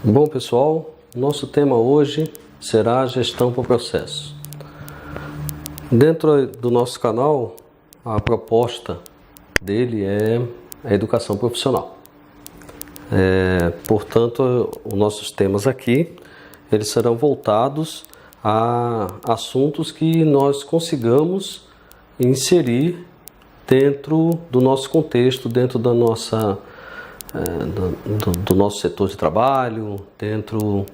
Bom, pessoal, nosso tema hoje será gestão por processo. Dentro do nosso canal, a proposta dele é a educação profissional. Portanto, os nossos temas aqui, eles serão voltados a assuntos que nós consigamos inserir dentro do nosso contexto, dentro da nossa do nosso setor de trabalho, dentro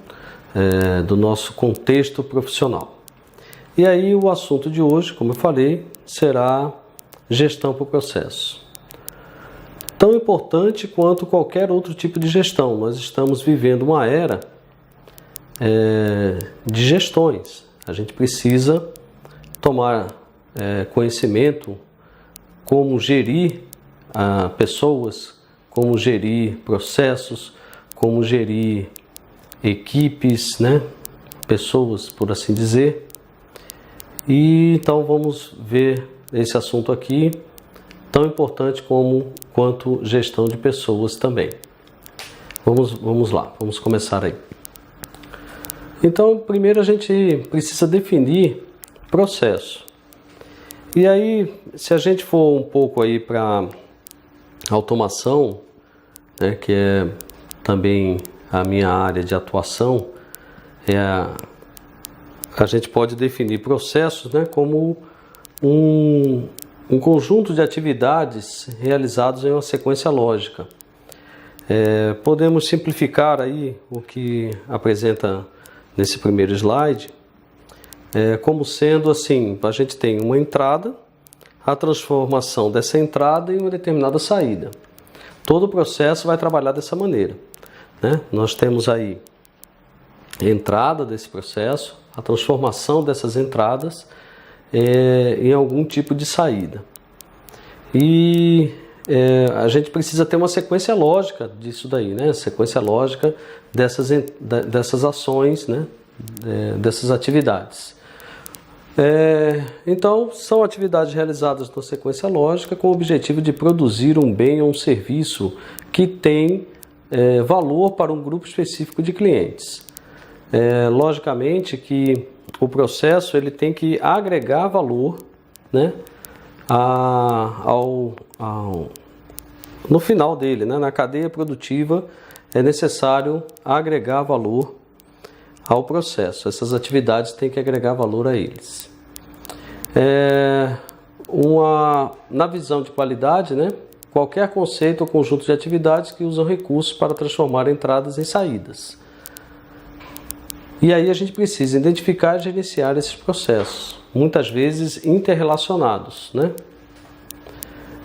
do nosso contexto profissional. E aí o assunto de hoje, como eu falei, será gestão por processo. Tão importante quanto qualquer outro tipo de gestão. Nós estamos vivendo uma era de gestões. A gente precisa tomar conhecimento como gerir pessoas, como gerir processos, como gerir equipes, pessoas, por assim dizer. E então vamos ver esse assunto aqui, tão importante quanto gestão de pessoas também. Vamos lá, vamos começar aí. Então, primeiro a gente precisa definir processo. E aí, se a gente for um pouco aí para automação, que é também a minha área de atuação, a gente pode definir processos como um conjunto de atividades realizados em uma sequência lógica. Podemos simplificar aí o que apresenta nesse primeiro slide, como sendo assim: a gente tem uma entrada, a transformação dessa entrada em uma determinada saída. Todo o processo vai trabalhar dessa maneira. Nós temos aí a entrada desse processo, a transformação dessas entradas em algum tipo de saída. E a gente precisa ter uma sequência lógica disso daí, sequência lógica dessas ações, dessas atividades. Então, são atividades realizadas na sequência lógica com o objetivo de produzir um bem ou um serviço que tem valor para um grupo específico de clientes. Logicamente que o processo ele tem que agregar valor, no final dele, na cadeia produtiva é necessário agregar valor ao processo. Essas atividades têm que agregar valor a eles. Na visão de qualidade, qualquer conceito ou conjunto de atividades que usam recursos para transformar entradas em saídas. E aí a gente precisa identificar e gerenciar esses processos, muitas vezes interrelacionados.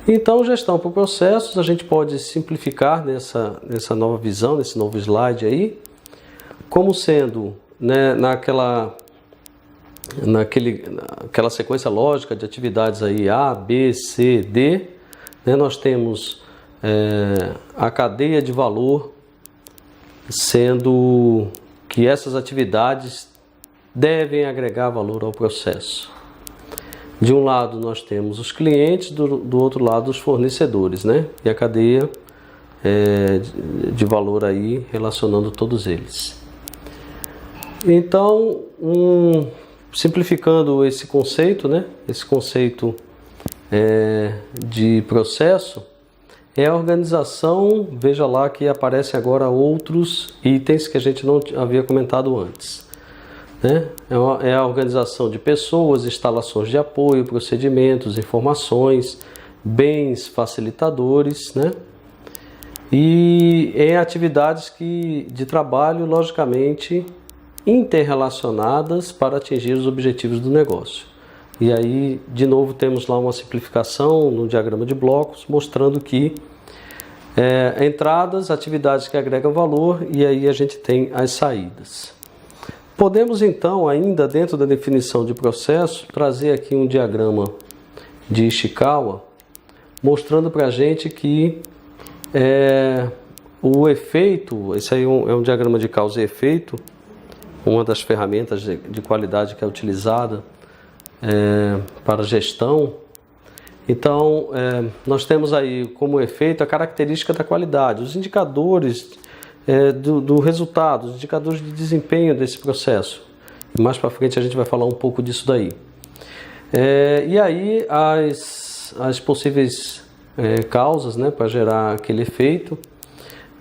Então, gestão por processos, a gente pode simplificar nessa nova visão, nesse novo slide aí, como sendo naquela sequência lógica de atividades aí A, B, C, D, nós temos a cadeia de valor, sendo que essas atividades devem agregar valor ao processo. De um lado nós temos os clientes, do outro lado os fornecedores, e a cadeia de valor aí relacionando todos eles. Então, simplificando esse conceito, esse conceito de processo, é a organização, veja lá que aparecem agora outros itens que a gente não havia comentado antes. É a organização de pessoas, instalações de apoio, procedimentos, informações, bens facilitadores, e em atividades de trabalho, logicamente, interrelacionadas para atingir os objetivos do negócio. E aí, de novo, temos lá uma simplificação no diagrama de blocos, mostrando que entradas, atividades que agregam valor, e aí a gente tem as saídas. Podemos então, ainda dentro da definição de processo, trazer aqui um diagrama de Ishikawa, mostrando para a gente que o efeito, esse aí é um diagrama de causa e efeito, uma das ferramentas de qualidade que é utilizada para gestão. Então, nós temos aí como efeito a característica da qualidade, os indicadores do resultado, os indicadores de desempenho desse processo. Mais para frente a gente vai falar um pouco disso daí. E aí as possíveis causas, né, para gerar aquele efeito.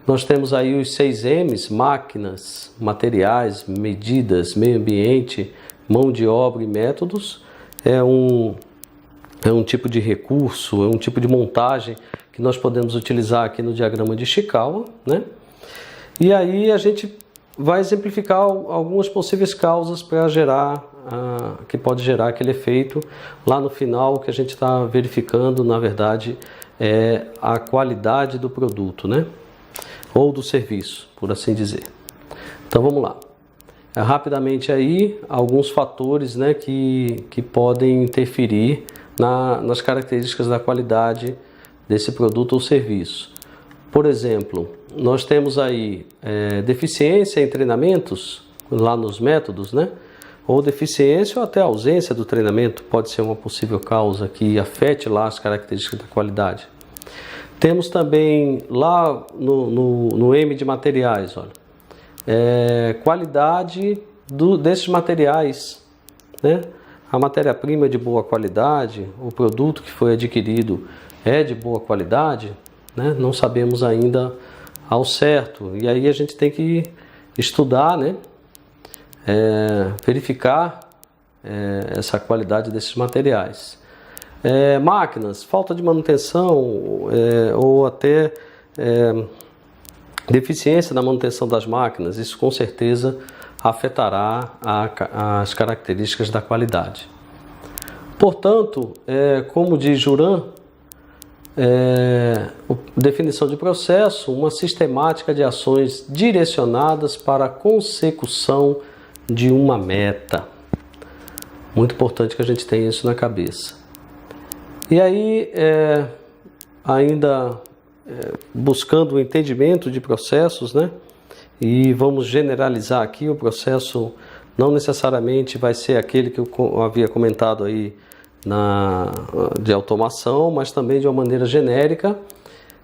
Nós temos aí os 6 M's: máquinas, materiais, medidas, meio ambiente, mão de obra e métodos. É um tipo de recurso, é um tipo de montagem que nós podemos utilizar aqui no diagrama de Ishikawa, né? E aí a gente vai exemplificar algumas possíveis causas para gerar, que pode gerar aquele efeito. Lá no final, o que a gente está verificando, na verdade, é a qualidade do produto, né? Ou do serviço, por assim dizer. Então vamos lá. Rapidamente aí, alguns fatores, né, que podem interferir nas características da qualidade desse produto ou serviço. Por exemplo, nós temos aí deficiência em treinamentos, lá nos métodos, né? Ou deficiência ou até ausência do treinamento pode ser uma possível causa que afete lá as características da qualidade. Temos também lá no M de materiais, olha, qualidade desses materiais, né? A matéria-prima é de boa qualidade, o produto que foi adquirido é de boa qualidade, né? Não sabemos ainda ao certo, e aí a gente tem que estudar, né? Verificar essa qualidade desses materiais. Máquinas, falta de manutenção ou até deficiência na manutenção das máquinas, isso com certeza afetará as características da qualidade. Portanto, como diz Juran, definição de processo, uma sistemática de ações direcionadas para a consecução de uma meta. Muito importante que a gente tenha isso na cabeça. E aí, ainda buscando o entendimento de processos, né? E vamos generalizar aqui, o processo não necessariamente vai ser aquele que eu havia comentado aí de automação, mas também de uma maneira genérica.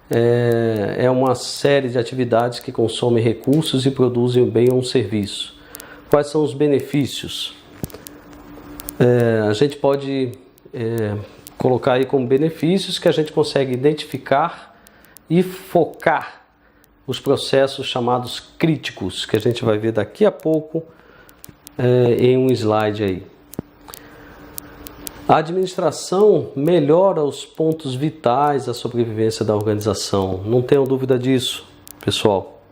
É uma série de atividades que consomem recursos e produzem um bem ou um serviço. Quais são os benefícios? A gente pode colocar aí como benefícios que a gente consegue identificar e focar os processos chamados críticos, que a gente vai ver daqui a pouco em um slide aí. A administração melhora os pontos vitais da sobrevivência da organização. Não tenham dúvida disso, pessoal,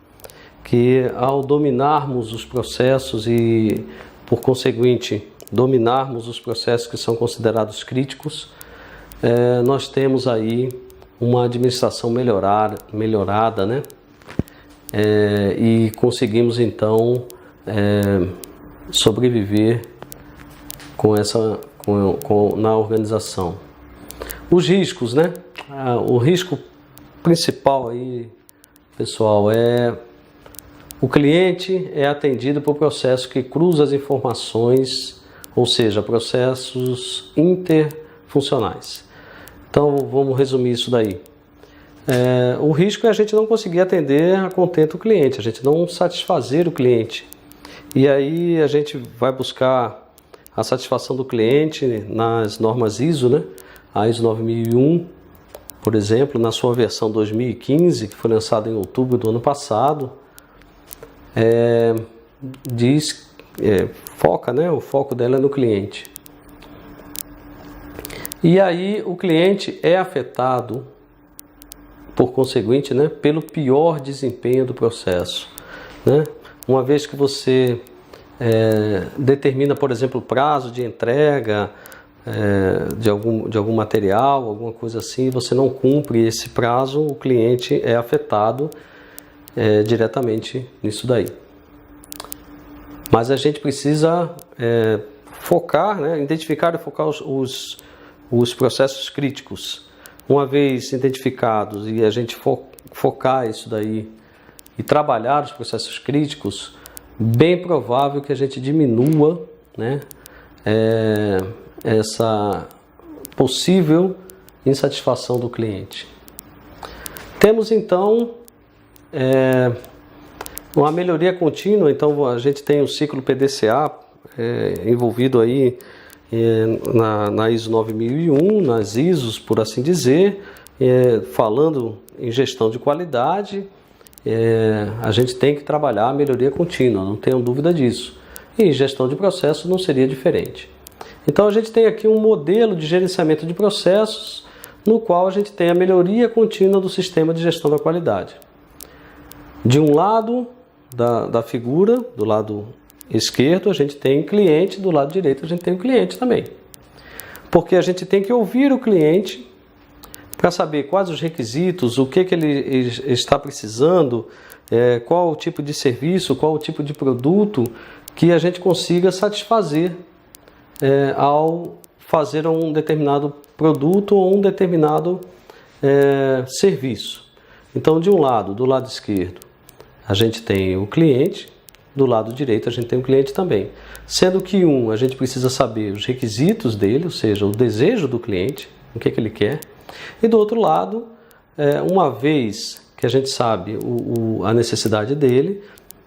que ao dominarmos os processos e, por conseguinte, dominarmos os processos que são considerados críticos, nós temos aí uma administração melhorada, né? E conseguimos então sobreviver na organização. Os riscos, né? O risco principal aí, pessoal, o cliente é atendido por processo que cruza as informações, ou seja, processos interfuncionais. Então vamos resumir isso daí. O risco é a gente não conseguir atender a contento o cliente, a gente não satisfazer o cliente. E aí a gente vai buscar a satisfação do cliente nas normas ISO, né? A ISO 9001, por exemplo, na sua versão 2015, que foi lançada em outubro do ano passado, foca, né? O foco dela é no cliente. E aí o cliente é afetado, por conseguinte, né, pelo pior desempenho do processo, né? Uma vez que você determina, por exemplo, o prazo de entrega de algum material, alguma coisa assim, você não cumpre esse prazo, o cliente é afetado diretamente nisso daí. Mas a gente precisa focar, né, identificar e focar os processos críticos. Uma vez identificados e a gente focar isso daí e trabalhar os processos críticos, bem provável que a gente diminua, né, essa possível insatisfação do cliente. Temos então Uma melhoria contínua, então a gente tem o ciclo PDCA envolvido aí na ISO 9001, nas ISOs, por assim dizer, falando em gestão de qualidade, a gente tem que trabalhar a melhoria contínua, não tenham dúvida disso. E gestão de processos não seria diferente. Então a gente tem aqui um modelo de gerenciamento de processos, no qual a gente tem a melhoria contínua do sistema de gestão da qualidade. De um lado da figura, do lado esquerdo, a gente tem cliente, do lado direito a gente tem o cliente também. Porque a gente tem que ouvir o cliente para saber quais os requisitos, o que ele está precisando, qual o tipo de serviço, qual o tipo de produto que a gente consiga satisfazer ao fazer um determinado produto ou um determinado serviço. Então, de um lado, do lado esquerdo, a gente tem o cliente, do lado direito a gente tem o cliente também. Sendo que a gente precisa saber os requisitos dele, ou seja, o desejo do cliente, o que ele quer. E do outro lado, uma vez que a gente sabe a necessidade dele,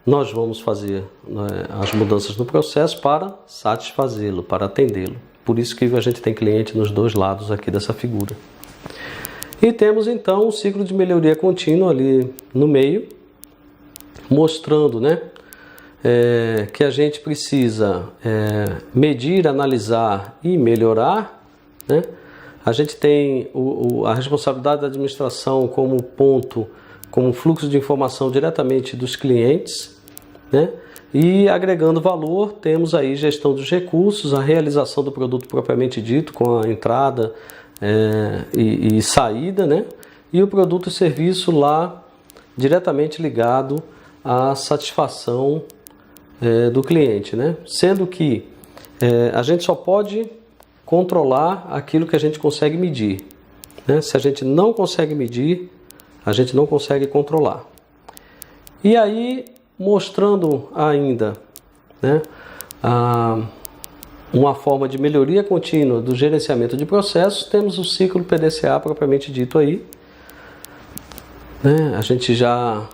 nós vamos fazer as mudanças no processo para satisfazê-lo, para atendê-lo. Por isso que a gente tem cliente nos dois lados aqui dessa figura. E temos então o ciclo de melhoria contínua ali no meio, mostrando, que a gente precisa medir, analisar e melhorar, A gente tem a responsabilidade da administração como ponto, como fluxo de informação diretamente dos clientes, E agregando valor, temos aí gestão dos recursos, a realização do produto propriamente dito, com a entrada e saída, E o produto e serviço lá diretamente ligado à satisfação do cliente, Sendo que a gente só pode controlar aquilo que a gente consegue medir, Se a gente não consegue medir, a gente não consegue controlar. E aí, mostrando ainda uma forma de melhoria contínua do gerenciamento de processos, temos o ciclo PDCA propriamente dito aí. A gente já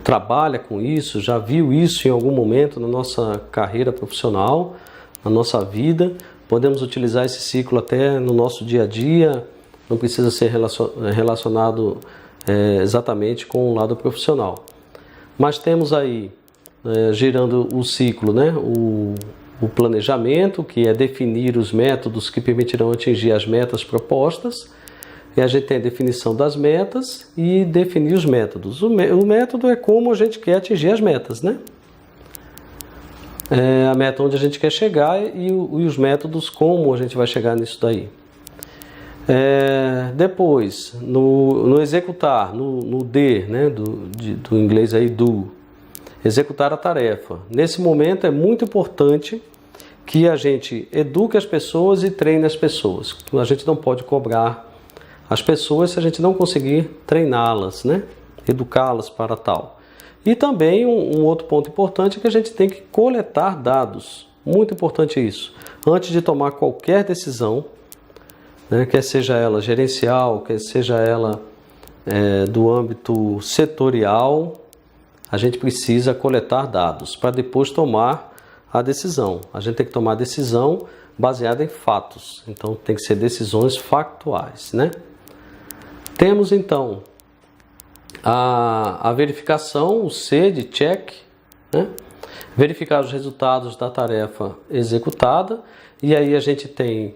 trabalha com isso, já viu isso em algum momento na nossa carreira profissional, na nossa vida. Podemos utilizar esse ciclo até no nosso dia a dia, não precisa ser relacionado exatamente com o lado profissional. Mas temos aí, girando o ciclo, o planejamento, que é definir os métodos que permitirão atingir as metas propostas. E a gente tem a definição das metas e definir os métodos. O método é como a gente quer atingir as metas, A meta onde a gente quer chegar e os métodos como a gente vai chegar nisso daí. Depois, no executar, no D, do inglês aí, do, executar a tarefa. Nesse momento é muito importante que a gente eduque as pessoas e treine as pessoas. A gente não pode cobrar as pessoas se a gente não conseguir treiná-las, educá-las para tal. E também um outro ponto importante é que a gente tem que coletar dados. Muito importante isso. Antes de tomar qualquer decisão, quer seja ela gerencial, quer seja ela do âmbito setorial, a gente precisa coletar dados para depois tomar a decisão. A gente tem que tomar a decisão baseada em fatos. Então tem que ser decisões factuais, Temos então a verificação, o C de check, verificar os resultados da tarefa executada, e aí a gente tem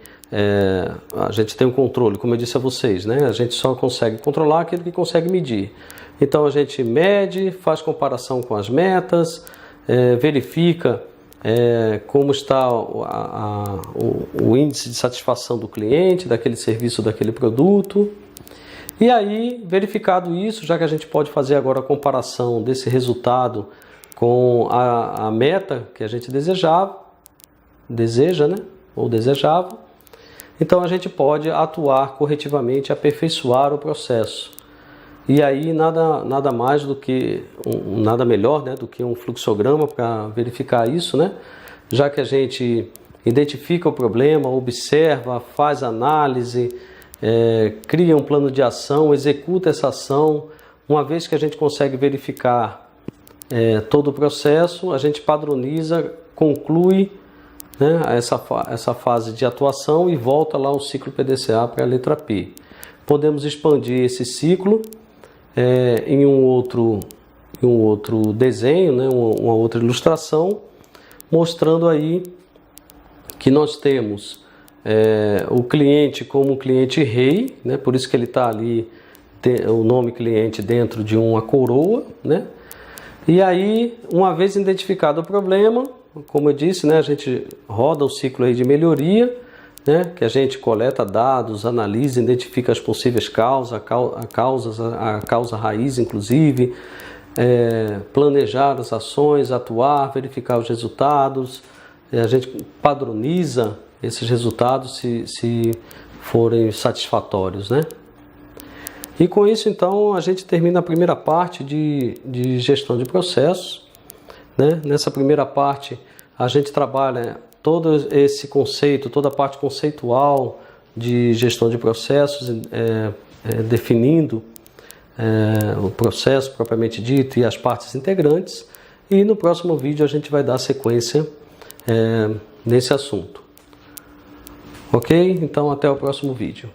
um controle, como eu disse a vocês, A gente só consegue controlar aquilo que consegue medir. Então a gente mede, faz comparação com as metas, verifica como está o índice de satisfação do cliente, daquele serviço, daquele produto. E aí, verificado isso, já que a gente pode fazer agora a comparação desse resultado com a meta que a gente deseja, ou desejava, então a gente pode atuar corretivamente, aperfeiçoar o processo. E aí nada mais do que, nada melhor do que um fluxograma para verificar isso, Já que a gente identifica o problema, observa, faz análise, cria um plano de ação, executa essa ação Uma vez que a gente consegue verificar todo o processo, a gente padroniza, conclui, né, essa fase de atuação e volta lá o ciclo PDCA para a letra P. Podemos expandir esse ciclo em um outro desenho, né, uma outra ilustração, mostrando aí que nós temos o cliente como cliente rei, né, por isso que ele está ali, o nome cliente dentro de uma coroa, né? E aí, uma vez identificado o problema, como eu disse, né, a gente roda o ciclo aí de melhoria, né, que a gente coleta dados, analisa, identifica as possíveis causas, a causa raiz, inclusive, planejar as ações, atuar, verificar os resultados, a gente padroniza esses resultados se forem satisfatórios, né? E com isso, então, a gente termina a primeira parte de gestão de processos, né? Nessa primeira parte, a gente trabalha todo esse conceito, toda a parte conceitual de gestão de processos, definindo o processo propriamente dito e as partes integrantes. E no próximo vídeo a gente vai dar sequência nesse assunto. Ok? Então, até o próximo vídeo.